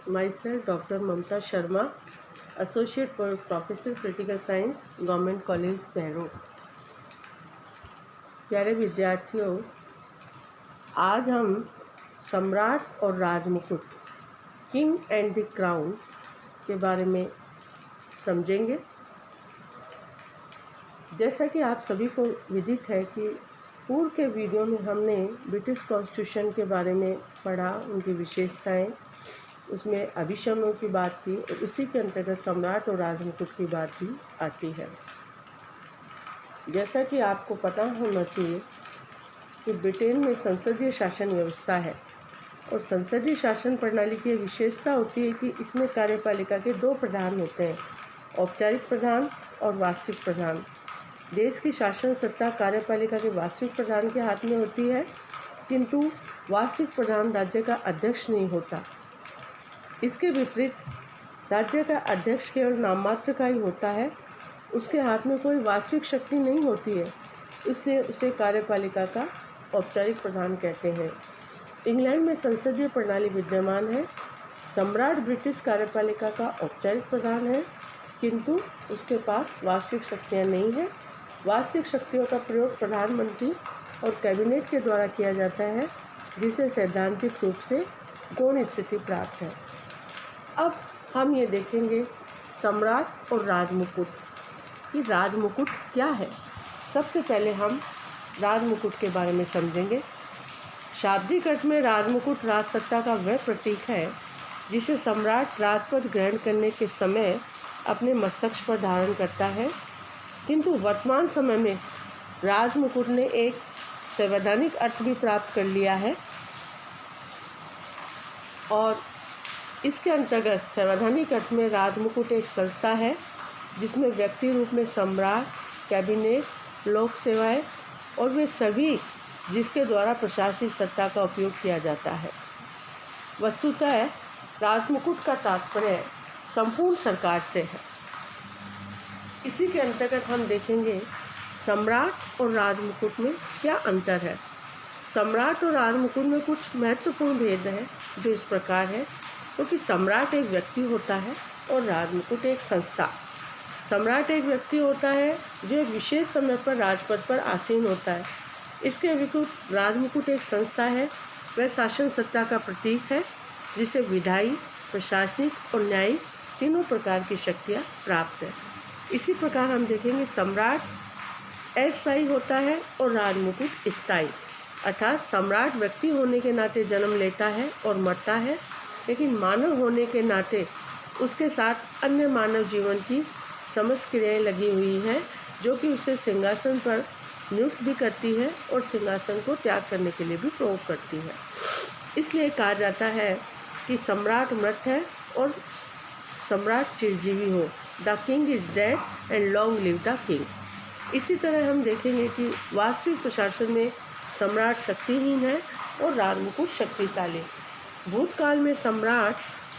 Myself, Dr. Mamta Sharma, Associate Professor Critical Science, Government College, Behroud। प्यारे विद्यार्थियों, आज हम सम्राट और राजमुकुट, किंग एंड द क्राउन के बारे में समझेंगे। जैसा कि आप सभी को विदित है कि पूर्व के वीडियो में हमने ब्रिटिश कॉन्स्टिट्यूशन के बारे में पढ़ा, उनकी विशेषताएं, उसमें अभिशमनों की बात की और उसी के अंतर्गत सम्राट और राजमुकुट की बात भी आती है। जैसा कि आपको पता होना चाहिए कि ब्रिटेन में संसदीय शासन व्यवस्था है और संसदीय शासन प्रणाली की विशेषता होती है कि इसमें कार्यपालिका के दो प्रधान होते हैं, औपचारिक प्रधान और वास्तविक प्रधान। देश की शासन सत्ता कार्यपालिका के वास्तविक प्रधान के हाथ में होती है, किंतु वास्तविक प्रधान राज्य का अध्यक्ष नहीं होता। इसके विपरीत राज्य का अध्यक्ष केवल नाममात्र का ही होता है, उसके हाथ में कोई वास्तविक शक्ति नहीं होती है, इसलिए उसे कार्यपालिका का औपचारिक प्रधान कहते हैं। इंग्लैंड में संसदीय प्रणाली विद्यमान है। सम्राट ब्रिटिश कार्यपालिका का औपचारिक प्रधान है, किंतु उसके पास वास्तविक शक्तियाँ नहीं हैं। वास्तविक शक्तियों का प्रयोग प्रधानमंत्री और कैबिनेट के द्वारा किया जाता है, जिसे सैद्धांतिक रूप से गौण स्थिति प्राप्त है। अब हम ये देखेंगे सम्राट और राजमुकुट कि राजमुकुट क्या है। सबसे पहले हम राजमुकुट के बारे में समझेंगे। शाब्दिक अर्थ में राजमुकुट राजसत्ता का वह प्रतीक है जिसे सम्राट राजपद ग्रहण करने के समय अपने मस्तक पर धारण करता है, किंतु वर्तमान समय में राजमुकुट ने एक संवैधानिक अर्थ भी प्राप्त कर लिया है और इसके अंतर्गत संवैधानिक अर्थ में राजमुकुट एक संस्था है जिसमें व्यक्ति रूप में सम्राट, कैबिनेट, लोक सेवाएं और वे सभी जिसके द्वारा प्रशासनिक सत्ता का उपयोग किया जाता है। वस्तुतः राजमुकुट का तात्पर्य संपूर्ण सरकार से है। इसी के अंतर्गत हम देखेंगे सम्राट और राजमुकुट में क्या अंतर है। सम्राट और राजमुकुट में कुछ महत्वपूर्ण भेद है जो इस प्रकार है, क्योंकि सम्राट एक व्यक्ति होता है और राजमुकुट एक संस्था। सम्राट एक व्यक्ति होता है जो एक विशेष समय पर राजपद पर आसीन होता है। इसके विपरीत राजमुकुट एक संस्था है, वह शासन सत्ता का प्रतीक है जिसे विधायी, प्रशासनिक और न्यायिक तीनों प्रकार की शक्तियाँ प्राप्त है। इसी प्रकार हम देखेंगे सम्राट अस्थायी होता है और राजमुकुट स्थायी, अर्थात सम्राट व्यक्ति होने के नाते जन्म लेता है और मरता है, लेकिन मानव होने के नाते उसके साथ अन्य मानव जीवन की समस्त क्रियाएँ लगी हुई हैं, जो कि उसे सिंहासन पर नियुक्त भी करती है और सिंहासन को त्याग करने के लिए भी प्रयोग करती है। इसलिए कहा जाता है कि सम्राट मृत है और सम्राट चिरजीवी हो। The king is dead and long live the king. इसी तरह हम देखेंगे कि वास्तविक प्रशासन में सम्राट शक्तिहीन है और राजमुकुट शक्तिशाली। भूतकाल में सम्राट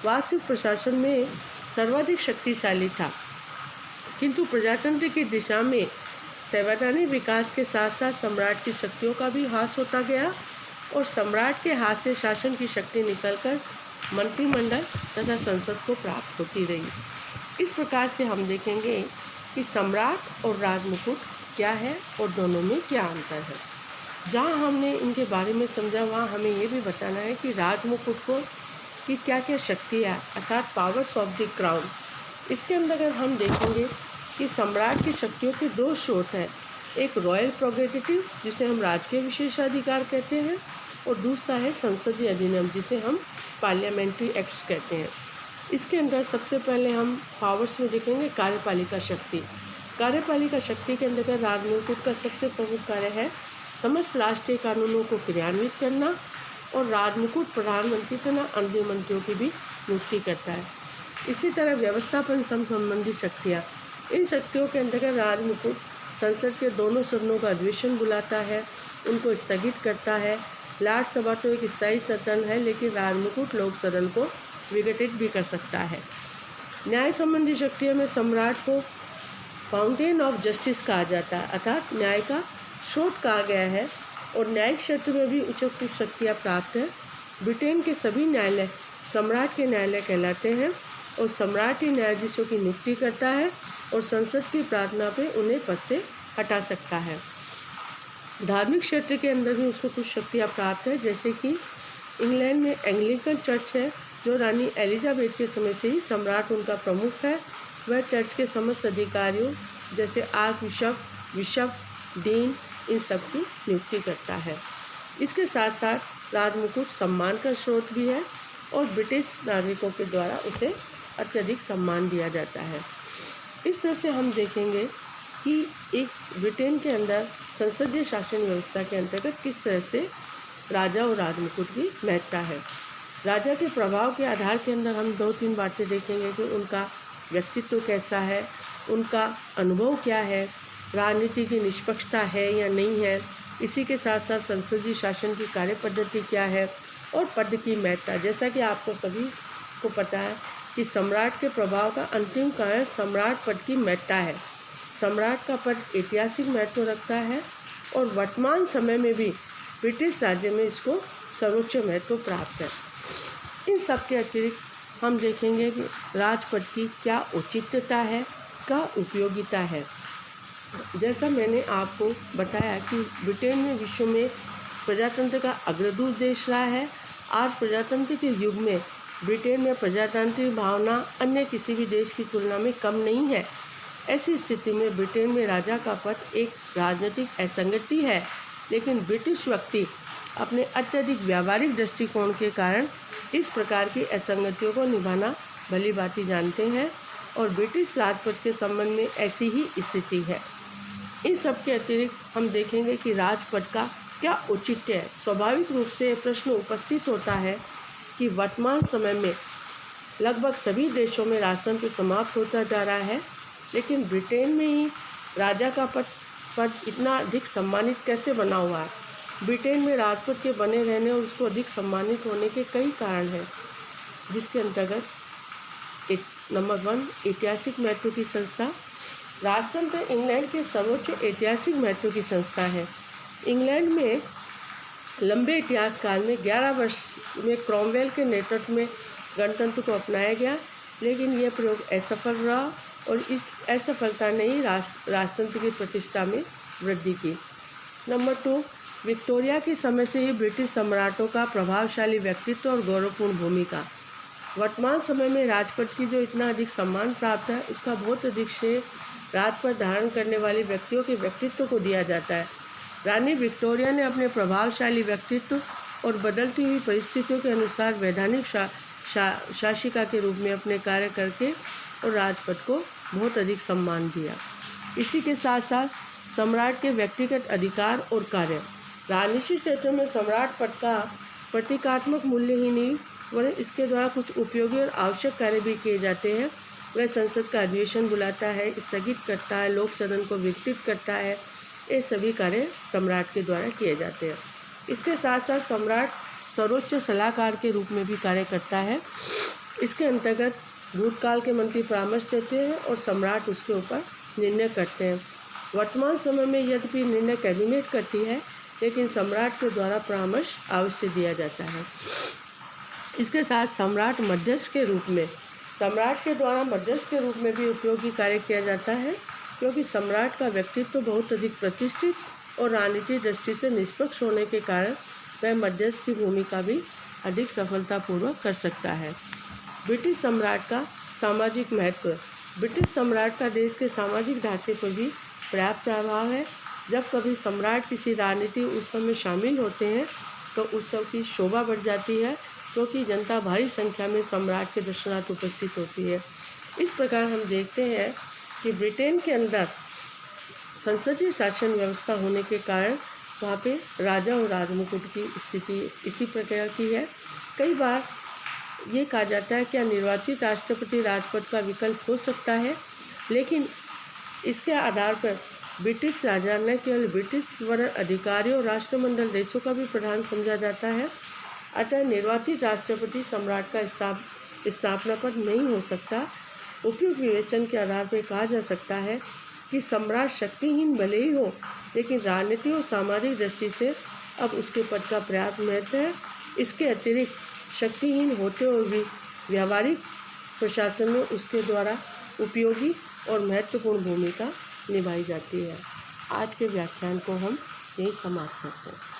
वास्तविक प्रशासन में सर्वाधिक शक्तिशाली था, किंतु प्रजातंत्र की दिशा में संवैधानिक विकास के साथ साथ सम्राट की शक्तियों का भी ह्रास होता गया और सम्राट के हाथ से शासन की शक्ति निकलकर मंत्रिमंडल तथा संसद को प्राप्त होती रही। इस प्रकार से हम देखेंगे कि सम्राट और राजमुकुट क्या है और दोनों में क्या अंतर है। जहाँ हमने इनके बारे में समझा, वहाँ हमें ये भी बताना है कि राजमुकुट को की क्या क्या शक्तियाँ, अर्थात पावर्स ऑफ द क्राउन। इसके अंतर्गत हम देखेंगे कि सम्राट की शक्तियों के दो स्रोत हैं, एक रॉयल प्रोगेटिव जिसे हम राजकीय विशेषाधिकार कहते हैं और दूसरा है संसदीय अधिनियम जिसे हम पार्लियामेंट्री एक्ट्स कहते हैं। इसके अंदर सबसे पहले हम पावर्स में देखेंगे कार्यपालिका शक्ति। कार्यपालिका शक्ति के अंतर्गत राजमुकुट का सबसे प्रमुख कार्य है समस्त राष्ट्रीय कानूनों को क्रियान्वित करना और राजमुकुट प्रधानमंत्री तथा अन्य मंत्रियों की भी नियुक्ति करता है। इसी तरह व्यवस्थापन संबंधी शक्तियाँ, इन शक्तियों के अंतर्गत राजमुकुट संसद के दोनों सदनों का अधिवेशन बुलाता है, उनको स्थगित करता है। राज्यसभा तो एक स्थायी सदन है, लेकिन राजमुकुट लोक सदन को विघटित भी कर सकता है। न्याय संबंधी शक्तियों में सम्राट को फाउंटेन ऑफ जस्टिस कहा जाता है, अर्थात न्याय का स्रोत कहा गया है और न्यायिक क्षेत्र में भी उच्च शक्तियाँ प्राप्त है। ब्रिटेन के सभी न्यायालय सम्राट के न्यायालय कहलाते हैं और सम्राट ही न्यायाधीशों की नियुक्ति करता है और संसद की प्रार्थना पे उन्हें पद से हटा सकता है। धार्मिक क्षेत्र के अंदर भी उसको कुछ शक्तियाँ प्राप्त है, जैसे कि इंग्लैंड में एंग्लिकन चर्च है जो रानी एलिजाबेथ के समय से ही सम्राट उनका प्रमुख है। वह चर्च के समस्त अधिकारियों जैसे आर्क बिशप, डीन इन सब की नियुक्ति करता है। इसके साथ साथ राजमुकुट सम्मान का स्रोत भी है और ब्रिटिश नागरिकों के द्वारा उसे अत्यधिक सम्मान दिया जाता है। इस तरह से हम देखेंगे कि एक ब्रिटेन के अंदर संसदीय शासन व्यवस्था के अंतर्गत किस तरह से राजा और राजमुकुट की महत्ता है। राजा के प्रभाव के आधार के अंदर हम 2-3 बातें देखेंगे कि उनका व्यक्तित्व कैसा है, उनका अनुभव क्या है, राजनीति की निष्पक्षता है या नहीं है, इसी के साथ साथ संसदीय शासन की कार्य पद्धति क्या है और पद की महत्ता। जैसा कि आपको सभी को पता है कि सम्राट के प्रभाव का अंतिम कारण सम्राट पद की महत्ता है। सम्राट का पद ऐतिहासिक महत्व रखता है और वर्तमान समय में भी ब्रिटिश राज्य में इसको सर्वोच्च महत्व प्राप्त है। इन सब के अतिरिक्त हम देखेंगे कि राजपद की क्या औचित्यता है, क्या उपयोगिता है। जैसा मैंने आपको बताया कि ब्रिटेन में विश्व में प्रजातंत्र का अग्रदूत देश रहा है। आज प्रजातंत्र के युग में ब्रिटेन में प्रजातांत्रिक भावना अन्य किसी भी देश की तुलना में कम नहीं है। ऐसी स्थिति में ब्रिटेन में राजा का पद एक राजनीतिक असंगति है, लेकिन ब्रिटिश व्यक्ति अपने अत्यधिक व्यावहारिक दृष्टिकोण के कारण इस प्रकार की असंगतियों को निभाना भली भांति जानते हैं और ब्रिटिश राजपद के संबंध में ऐसी ही स्थिति है। इन सब के अतिरिक्त हम देखेंगे कि राजपद का क्या औचित्य है। स्वाभाविक रूप से ये प्रश्न उपस्थित होता है कि वर्तमान समय में लगभग सभी देशों में राजतंत्र समाप्त होता जा रहा है, लेकिन ब्रिटेन में ही राजा का पद इतना अधिक सम्मानित कैसे बना हुआ है। ब्रिटेन में राजपद के बने रहने और उसको अधिक सम्मानित होने के कई कारण हैं, जिसके अंतर्गत नंबर 1 ऐतिहासिक महत्व की संस्था। राजतंत्र इंग्लैंड के सर्वोच्च ऐतिहासिक महत्व की संस्था है। इंग्लैंड में लंबे इतिहास काल में 11 वर्ष में क्रॉमवेल के नेतृत्व में गणतंत्र को अपनाया गया, लेकिन यह प्रयोग असफल रहा और इस असफलता ने ही राजतंत्र की प्रतिष्ठा में वृद्धि की। नंबर 2 विक्टोरिया के समय से ही ब्रिटिश सम्राटों का प्रभावशाली व्यक्तित्व और गौरवपूर्ण भूमिका। वर्तमान समय में राजपद की जो इतना अधिक सम्मान प्राप्त है, उसका बहुत अधिक श्रेय राजपद धारण करने वाले व्यक्तियों के व्यक्तित्व को दिया जाता है। रानी विक्टोरिया ने अपने प्रभावशाली व्यक्तित्व और बदलती हुई परिस्थितियों के अनुसार वैधानिक शासिका के रूप में अपने कार्य करके और राजपद को बहुत अधिक सम्मान दिया। इसी के साथ साथ सम्राट के व्यक्तिगत अधिकार और कार्य। राजनीतिक क्षेत्र में सम्राट पद का प्रतीकात्मक मूल्य ही नहीं, वरन इसके द्वारा कुछ उपयोगी और आवश्यक कार्य भी किए जाते हैं। वह संसद का अधिवेशन बुलाता है, स्थगित करता है, लोक सदन को विघटित करता है। ये सभी कार्य सम्राट के द्वारा किए जाते हैं। इसके साथ साथ सम्राट सर्वोच्च सलाहकार के रूप में भी कार्य करता है। इसके अंतर्गत भूतकाल के मंत्री परामर्श देते हैं और सम्राट उसके ऊपर निर्णय करते हैं। वर्तमान समय में यद्यपि निर्णय कैबिनेट करती है, लेकिन सम्राट के द्वारा परामर्श अवश्य दिया जाता है। इसके साथ सम्राट मध्यस्थ के रूप में भी उपयोगी कार्य किया जाता है, क्योंकि सम्राट का व्यक्तित्व बहुत अधिक प्रतिष्ठित और राजनीतिक दृष्टि से निष्पक्ष होने के कारण वह मध्यस्थ की भूमिका भी अधिक सफलतापूर्वक कर सकता है। ब्रिटिश सम्राट का सामाजिक महत्व। ब्रिटिश सम्राट का देश के सामाजिक ढांचे पर भी पर्याप्त प्रभाव है। जब कभी सम्राट किसी राजनीतिक उत्सव में शामिल होते हैं तो उत्सव की शोभा बढ़ जाती है, क्योंकि जनता भारी संख्या में सम्राट के दर्शनार्थ उपस्थित होती है। इस प्रकार हम देखते हैं कि ब्रिटेन के अंदर संसदीय शासन व्यवस्था होने के कारण वहाँ पे राजा और राजमुकुट की स्थिति इसी प्रकार की है। कई बार ये कहा जाता है क्या निर्वाचित राष्ट्रपति राजपद का विकल्प हो सकता है, लेकिन इसके आधार पर ब्रिटिश राजा न केवल ब्रिटिश वर्ण अधिकारियों और राष्ट्रमंडल देशों का भी प्रधान समझा जाता है। अतः निर्वाचित राष्ट्रपति सम्राट का स्थापना पद नहीं हो सकता। उपयुक्त विवेचन के आधार पर कहा जा सकता है कि सम्राट शक्तिहीन भले ही हो, लेकिन राजनीतिक और सामाजिक दृष्टि से अब उसके पद का पर्याप्त महत्व है। इसके अतिरिक्त शक्तिहीन होते हुए भी व्यावहारिक प्रशासन में उसके द्वारा उपयोगी और महत्वपूर्ण भूमिका निभाई जाती है। आज के व्याख्यान को हम यही समाप्त करते हैं।